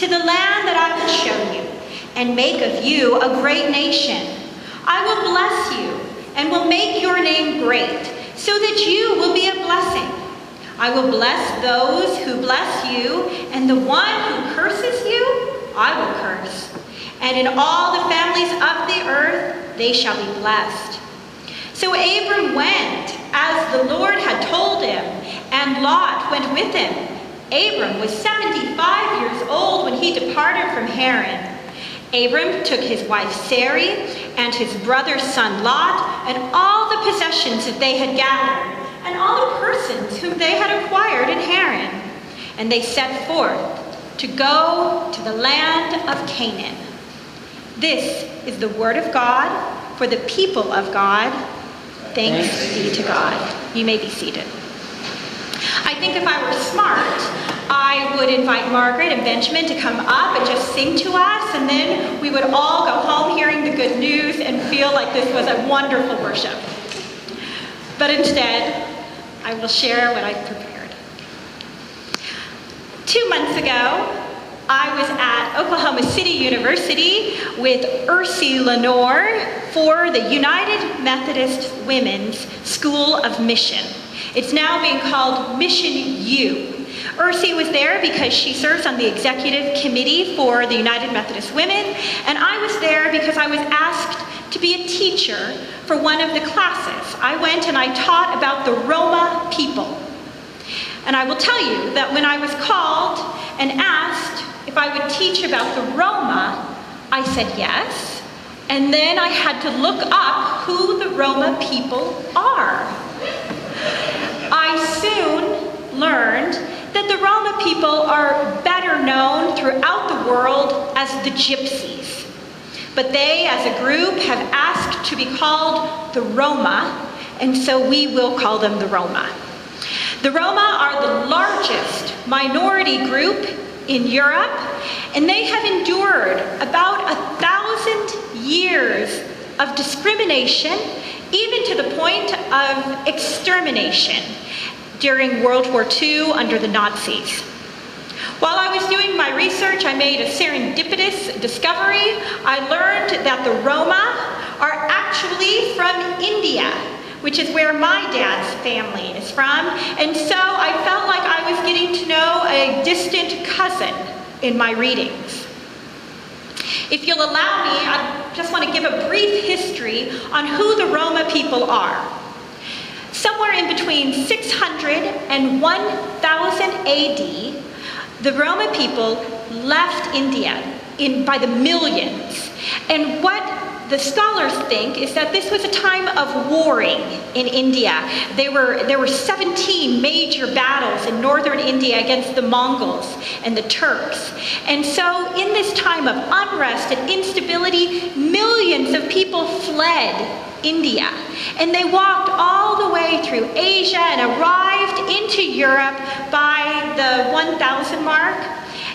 to the land that I will show you, and make of you a great nation. I will bless you and will make your name great, so that you will be a blessing. I will bless those who bless you, and the one who curses you, I will curse. And in all the families of the earth, they shall be blessed. So Abram went as the Lord had told him, and Lot went with him. Abram was 75 years old when he departed from Haran. Abram took his wife Sarai and his brother's son Lot and all the possessions that they had gathered and all the persons whom they had acquired in Haran. And they set forth to go to the land of Canaan. This is the word of God for the people of God. Thanks be to God. You may be seated. I think if I were smart, I would invite Margaret and Benjamin to come up and just sing to us, and then we would all go home hearing the good news and feel like this was a wonderful worship. But instead, I will share what I've prepared. 2 months ago, I was at Oklahoma City University with Ursi Lenore for the United Methodist Women's School of Mission. It's now being called Mission U. Ursi was there because she serves on the executive committee for the United Methodist Women, and I was there because I was asked to be a teacher for one of the classes. I went and I taught about the Roma people. And I will tell you that when I was called and asked if I would teach about the Roma, I said yes, and then I had to look up who the Roma people are. I soon learned that the Roma people are better known throughout the world as the Gypsies. But they, as a group, have asked to be called the Roma, and so we will call them the Roma. The Roma are the largest minority group in Europe, and they have endured about 1,000 years of discrimination, even to the point of extermination during World War II under the Nazis. While I was doing my research, I made a serendipitous discovery. I learned that the Roma are actually from India, which is where my dad's family is from, and so I felt like I was getting to know a distant cousin in my readings. If you'll allow me, I just want to give a brief history on who the Roma people are. Somewhere in between 600 and 1000 AD, the Roma people left India by the millions. And what the scholars think is that this was a time of warring in India. There were 17 major battles in northern India against the Mongols and the Turks. And so in this time of unrest and instability, millions of people fled India. And they walked all the way through Asia and arrived into Europe by the 1000 mark.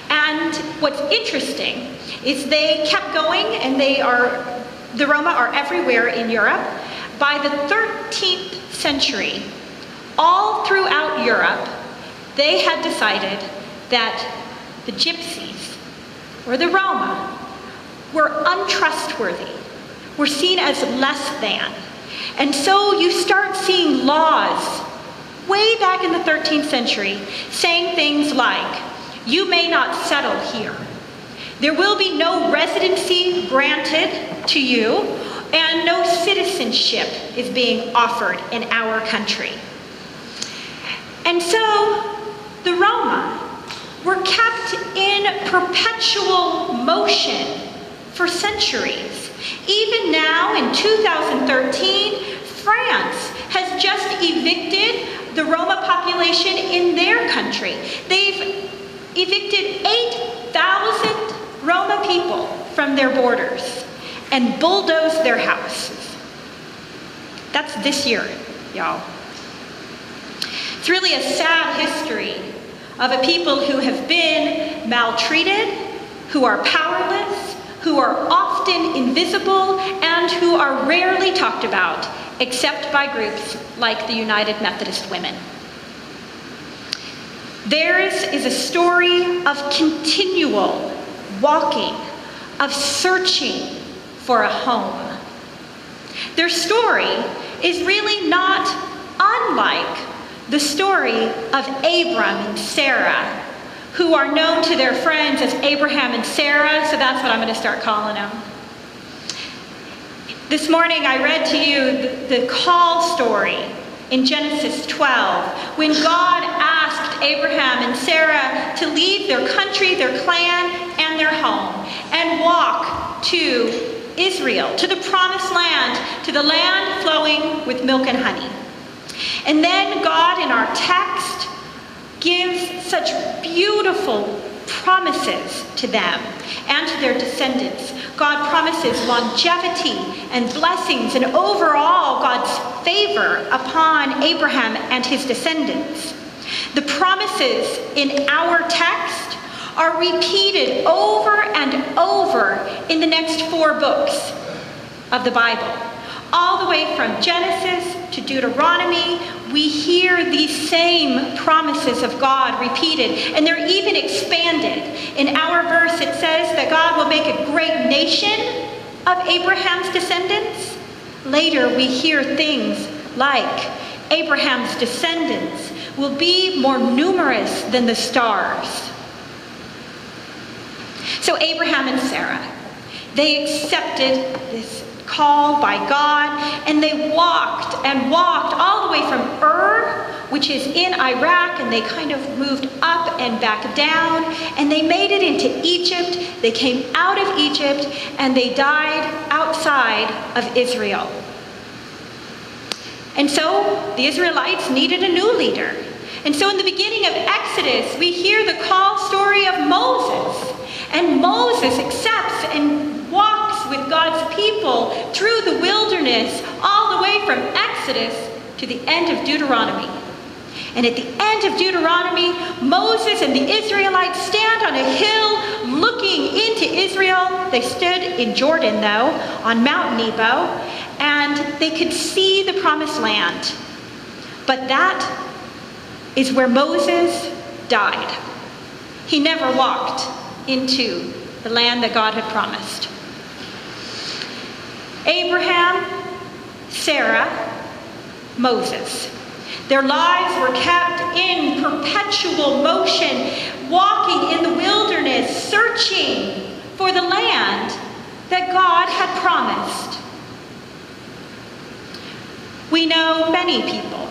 And what's interesting is they kept going, and the Roma are everywhere in Europe. By the 13th century, all throughout Europe, they had decided that the Gypsies, or the Roma, were untrustworthy, were seen as less than. And so you start seeing laws way back in the 13th century saying things like, you may not settle here. There will be no residency granted to you, and no citizenship is being offered in our country. And so the Roma were kept in perpetual motion for centuries. Even now, in 2013, France has just evicted the Roma population in their country. They've evicted 8,000 Roma people from their borders and bulldozed their houses. That's this year, y'all. It's really a sad history of a people who have been maltreated, who are powerless, who are often invisible, and who are rarely talked about, except by groups like the United Methodist Women. Theirs is a story of continual walking, of searching for a home. Their story is really not unlike the story of Abram and Sarah, who are known to their friends as Abraham and Sarah, so that's what I'm going to start calling them. This morning I read to you the call story in Genesis 12, when God asked Abraham and Sarah to leave their country, their clan, and their home, and walk to Israel, to the promised land, to the land flowing with milk and honey. And then God, in our text, gives such beautiful promises to them and to their descendants. God promises longevity and blessings and overall God's favor upon Abraham and his descendants. The promises in our text are repeated over and over in the next 4 books of the Bible. All the way from Genesis to Deuteronomy, we hear these same promises of God repeated, and they're even expanded. In our verse, it says that God will make a great nation of Abraham's descendants. Later, we hear things like Abraham's descendants will be more numerous than the stars. So Abraham and Sarah, they accepted this call by God, and they walked and walked all the way from Ur, which is in Iraq, and they kind of moved up and back down, and they made it into Egypt. They came out of Egypt, and they died outside of Israel. And so the Israelites needed a new leader. And so in the beginning of Exodus, we hear the call story of Moses. And Moses accepts and walks with God's people through the wilderness, all the way from Exodus to the end of Deuteronomy. And at the end of Deuteronomy, Moses and the Israelites stand on a hill looking into Israel. They stood in Jordan, though, on Mount Nebo, and they could see the promised land. But that is where Moses died. He never walked into the land that God had promised. Abraham, Sarah, Moses. Their lives were kept in perpetual motion, walking in the wilderness, searching for the land that God had promised. We know many people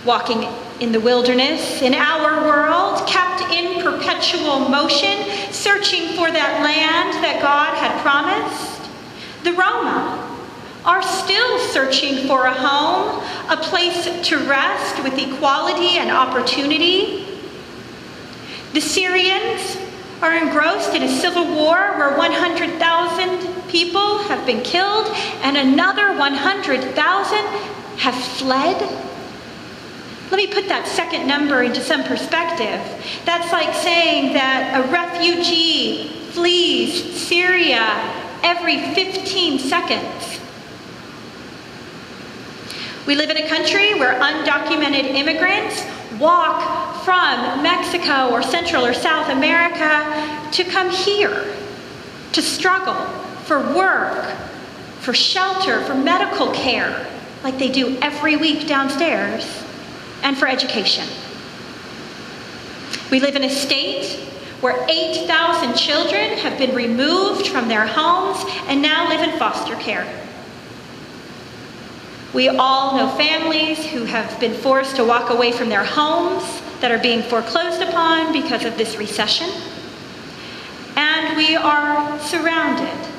walking in the wilderness in our world, kept in perpetual motion, searching for that land that God had promised. The Roma are still searching for a home, a place to rest with equality and opportunity. The Syrians are engrossed in a civil war where 100,000 people have been killed and another 100,000 have fled. Let me put that second number into some perspective. That's like saying that a refugee flees Syria every 15 seconds. We live in a country where undocumented immigrants walk from Mexico or Central or South America to come here, to struggle for work, for shelter, for medical care, like they do every week downstairs, and for education. We live in a state where 8,000 children have been removed from their homes and now live in foster care. We all know families who have been forced to walk away from their homes that are being foreclosed upon because of this recession. And we are surrounded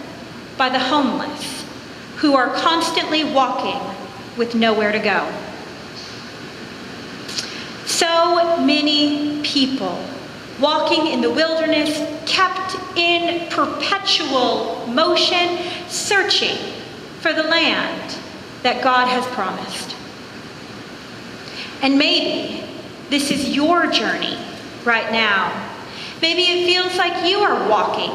by the homeless who are constantly walking with nowhere to go. So many people walking in the wilderness, kept in perpetual motion, searching for the land that God has promised. And maybe this is your journey right now. Maybe it feels like you are walking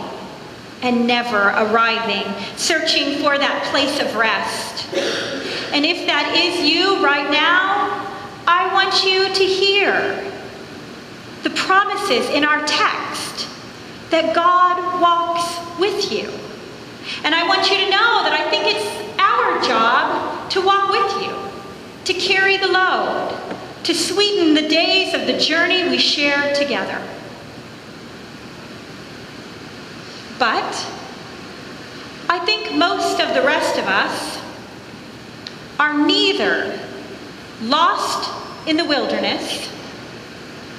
and never arriving, searching for that place of rest. And if that is you right now, I want you to hear the promises in our text that God walks with you. And I want you to know that I think it's our job to walk with you, to carry the load, to sweeten the days of the journey we share together. But I think most of the rest of us are neither lost in the wilderness,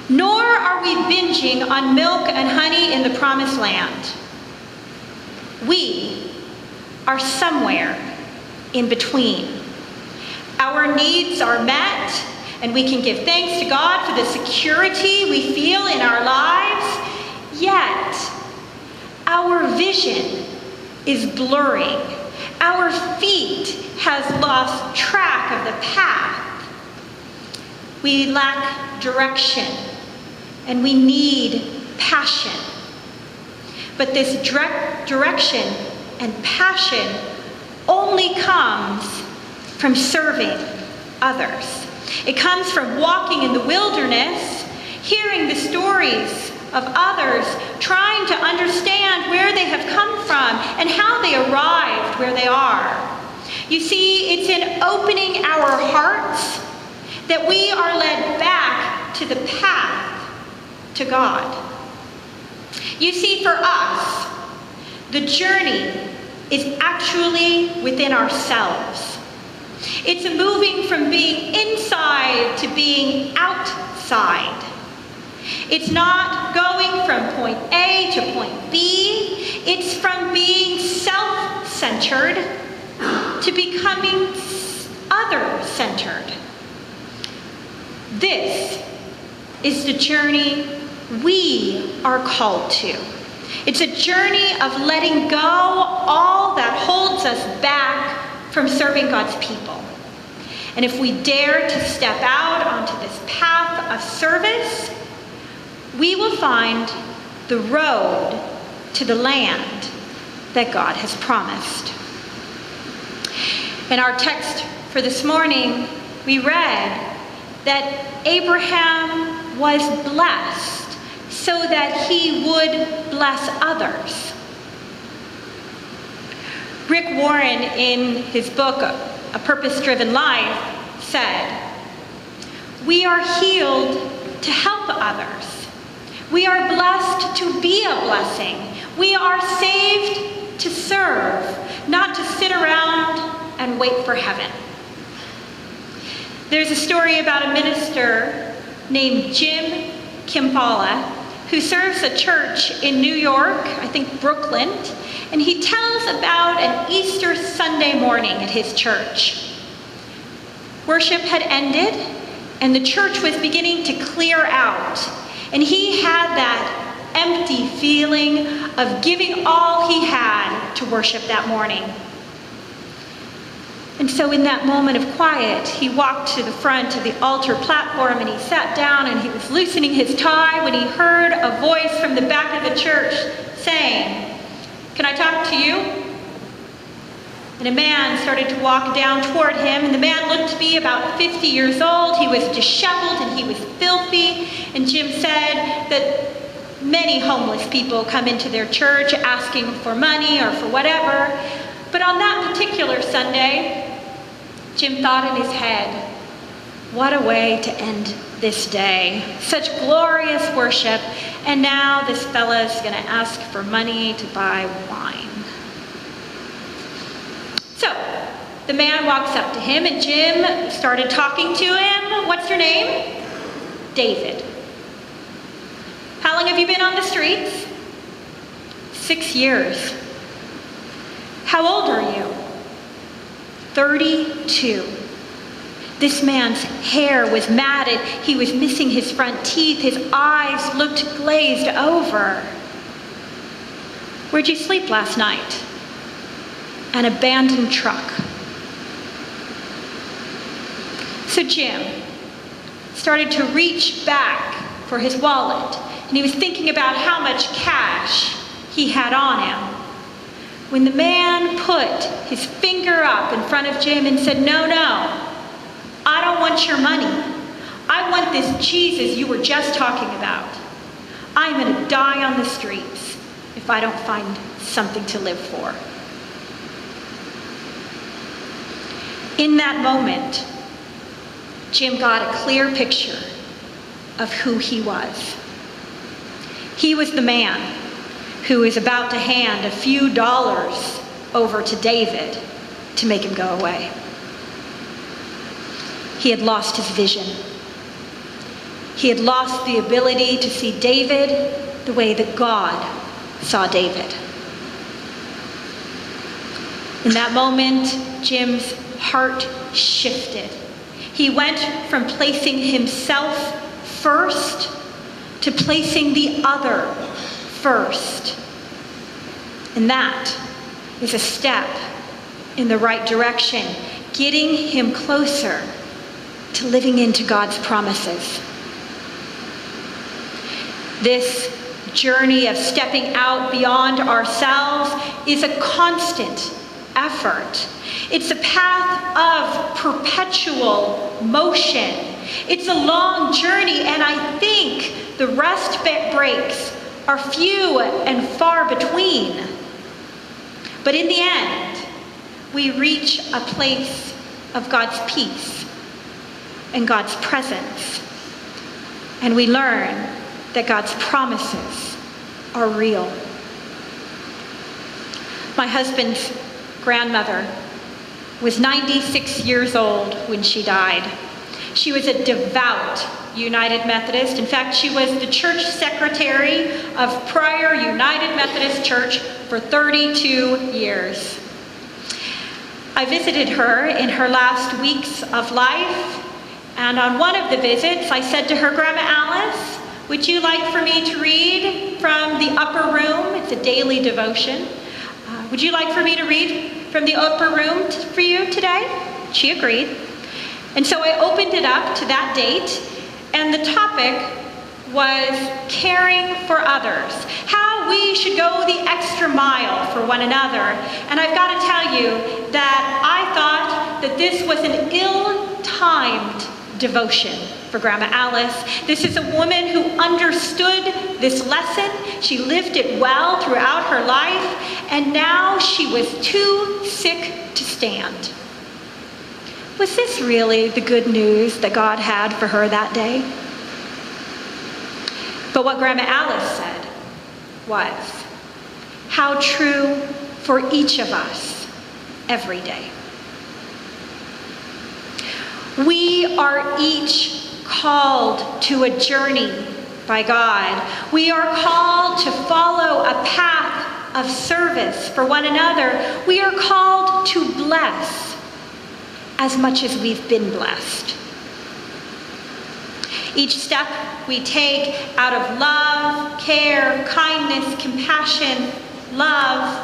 nor are we binging on milk and honey in the promised land. We are somewhere in between. Our needs are met, and we can give thanks to God for the security we feel in our lives, yet our vision is blurring. Our feet has lost track of the path. We lack direction, and we need passion. But this direction and passion only comes from serving others. It comes from walking in the wilderness, hearing the stories of others, trying to understand where they have come from and how they arrived where they are. You see, it's in opening our hearts that we are led back to the path to God. You see, for us, the journey is actually within ourselves. It's a moving from being inside to being outside. It's not going from point A to point B. It's from being self-centered to becoming other-centered. This is the journey we are called to. It's a journey of letting go all that holds us back from serving God's people. And if we dare to step out onto this path of service, we will find the road to the land that God has promised. In our text for this morning, we read that Abraham was blessed so that he would bless others. Rick Warren, in his book, A Purpose-Driven Life, said, "We are healed to help others. We are blessed to be a blessing. We are saved to serve, not to sit around and wait for heaven." There's a story about a minister named Jim Kimbala who serves a church in New York, I think Brooklyn, and he tells about an Easter Sunday morning at his church. Worship had ended, and the church was beginning to clear out, and he had that empty feeling of giving all he had to worship that morning. And so in that moment of quiet, he walked to the front of the altar platform and he sat down and he was loosening his tie when he heard a voice from the back of the church saying, "Can I talk to you?" And a man started to walk down toward him, and the man looked to be about 50 years old. He was disheveled and he was filthy. And Jim said that many homeless people come into their church asking for money or for whatever. But on that particular Sunday, Jim thought in his head, what a way to end this day. Such glorious worship, and now this fella's going to ask for money to buy wine. So the man walks up to him, and Jim started talking to him. "What's your name?" "David." "How long have you been on the streets?" 6 years. "How old are you?" 32. This man's hair was matted. He was missing his front teeth. His eyes looked glazed over. "Where'd you sleep last night?" "An abandoned truck." So Jim started to reach back for his wallet, and he was thinking about how much cash he had on him, when the man put his finger up in front of Jim and said, "No, I don't want your money. I want this Jesus you were just talking about. I'm going to die on the streets. if I don't find something to live for? In that moment, Jim got a clear picture of who he was. He was the man who was about to hand a few dollars over to David to make him go away. He had lost his vision. He had lost the ability to see David the way that God saw David. In that moment, Jim's heart shifted. He went from placing himself first to placing the other first. And that is a step in the right direction, getting him closer to living into God's promises. This journey of stepping out beyond ourselves is a constant effort. It's a path of perpetual motion. It's a long journey, and I think the rest breaks are few and far between. But in the end, we reach a place of God's peace and God's presence, and we learn that God's promises are real. My husband's grandmother was 96 years old when she died. She was a devout United Methodist. In fact, she was the church secretary of Pryor United Methodist Church for 32 years. I visited her in her last weeks of life, and on one of the visits, I said to her, "Grandma Alice, would you like for me to read from the upper room?" It's a daily devotion. "Would you like for me to read from the upper room for you today?" She agreed. And so I opened it up to that date, and the topic was caring for others, how we should go the extra mile for one another. And I've got to tell you that I thought that this was an ill-timed devotion for Grandma Alice. This is a woman who understood this lesson. She lived it well throughout her life, and now she was too sick to stand. Was this really the good news that God had for her that day? But what Grandma Alice said was how true for each of us every day. We are each called to a journey by God. We are called to follow a path of service for one another. We are called to bless as much as we've been blessed. Each step we take out of love, care, kindness, compassion, love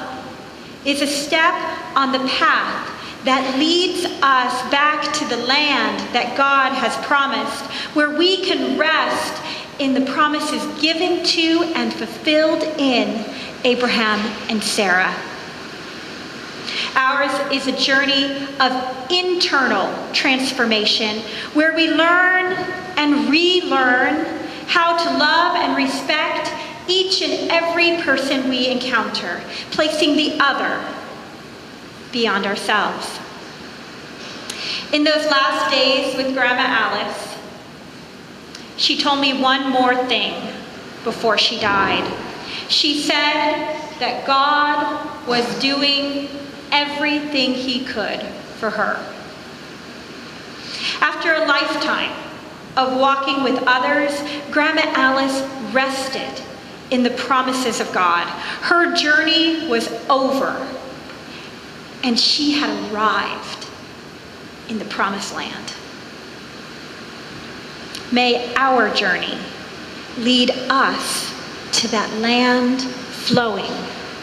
is a step on the path that leads us back to the land that God has promised, where we can rest in the promises given to and fulfilled in Abraham and Sarah. Ours is a journey of internal transformation, where we learn and relearn how to love and respect each and every person we encounter, placing the other beyond ourselves. In those last days with Grandma Alice, she told me one more thing before she died. She said that God was doing everything he could for her. After a lifetime of walking with others, Grandma Alice rested in the promises of God. Her journey was over, and she had arrived in the promised land. May our journey lead us to that land flowing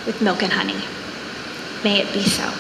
with milk and honey. May it be so.